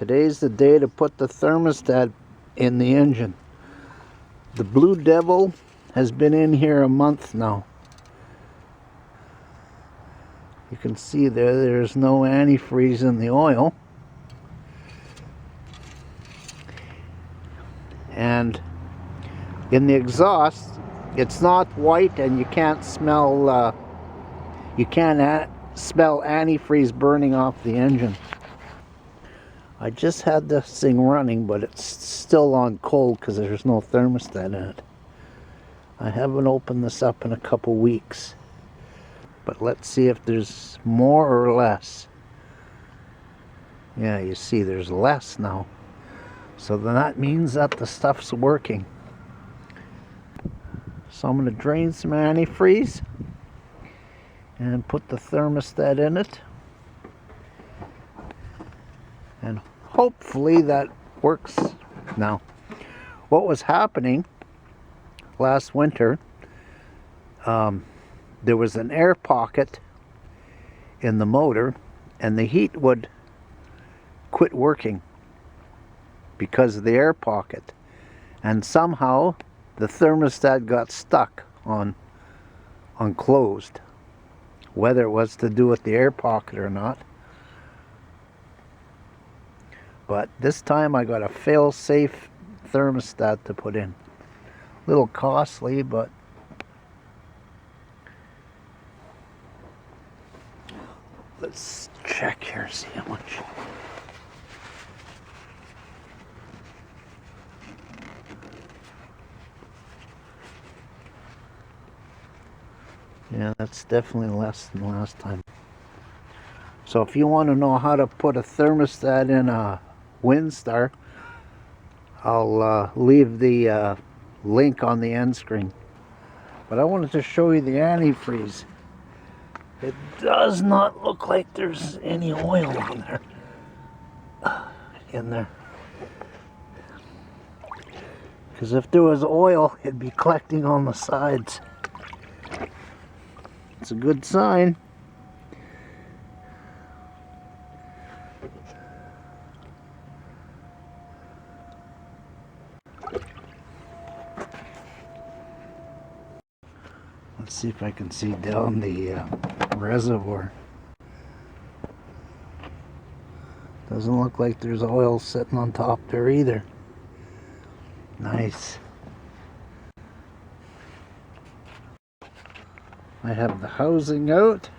Today's the day to put the thermostat in the engine. The Blue Devil has been in here a month now. You can see there's no antifreeze in the oil. And in the exhaust, it's not white and you can't smell smell antifreeze burning off the engine. I just had this thing running, but it's still on cold because there's no thermostat in it. I haven't opened this up in a couple weeks, but let's see if there's more or less. Yeah, you see there's less now. So then that means that the stuff's working. So I'm going to drain some antifreeze and put the thermostat in it. And hopefully that works now. What was happening last winter, there was an air pocket in the motor and the heat would quit working because of the air pocket. And somehow the thermostat got stuck on closed. Whether it was to do with the air pocket or not. But this time I got a fail-safe thermostat to put in. A little costly, but let's check here, see how much. Yeah, that's definitely less than last time. So if you want to know how to put a thermostat in a Windstar, I'll leave the link on the end screen. But I wanted to show you the antifreeze. It does not look like there's any oil on there. In there. Because if there was oil, it'd be collecting on the sides. It's a good sign. Let's see if I can see down the reservoir. Doesn't look like there's oil sitting on top there either. Nice. I have the housing out.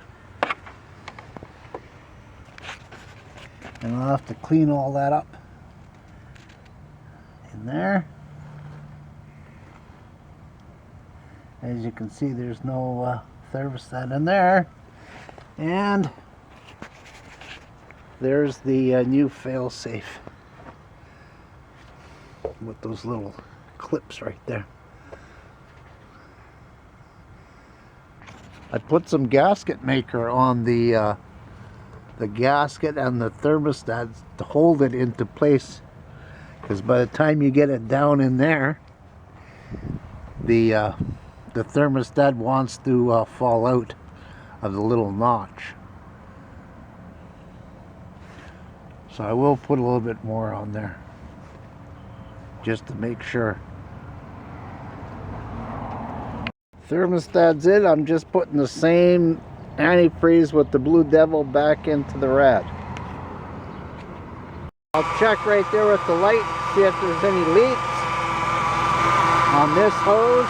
And I'll have to clean all that up in there. As you can see, there's no thermostat in there. And there's the new fail-safe with those little clips right there. I put some gasket maker on the gasket and the thermostat to hold it into place, because by the time you get it down in there, the thermostat wants to fall out of the little notch. So I will put a little bit more on there just to make sure. Thermostat's in. I'm just putting the same antifreeze with the Blue Devil back into the rad. I'll check right there with the light, see if there's any leaks on this hose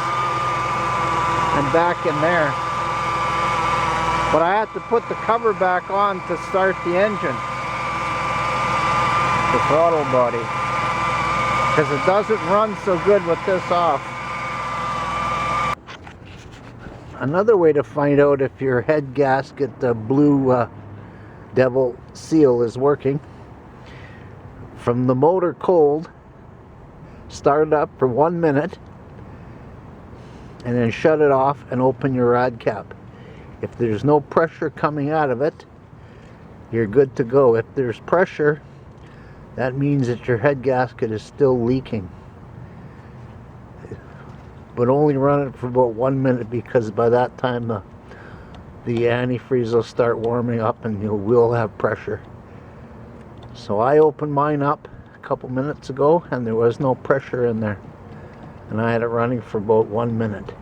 and back in there. But I have to put the cover back on to start the engine, the throttle body, because it doesn't run so good with this off. Another way to find out if your head gasket, the Blue Devil seal, is working, from the motor cold, start it up for 1 minute and then shut it off and open your rad cap. If there's no pressure coming out of it, you're good to go. If there's pressure, that means that your head gasket is still leaking. But only run it for about 1 minute, because by that time the antifreeze will start warming up and you will have pressure. So I opened mine up a couple minutes ago and there was no pressure in there. And I had it running for about 1 minute.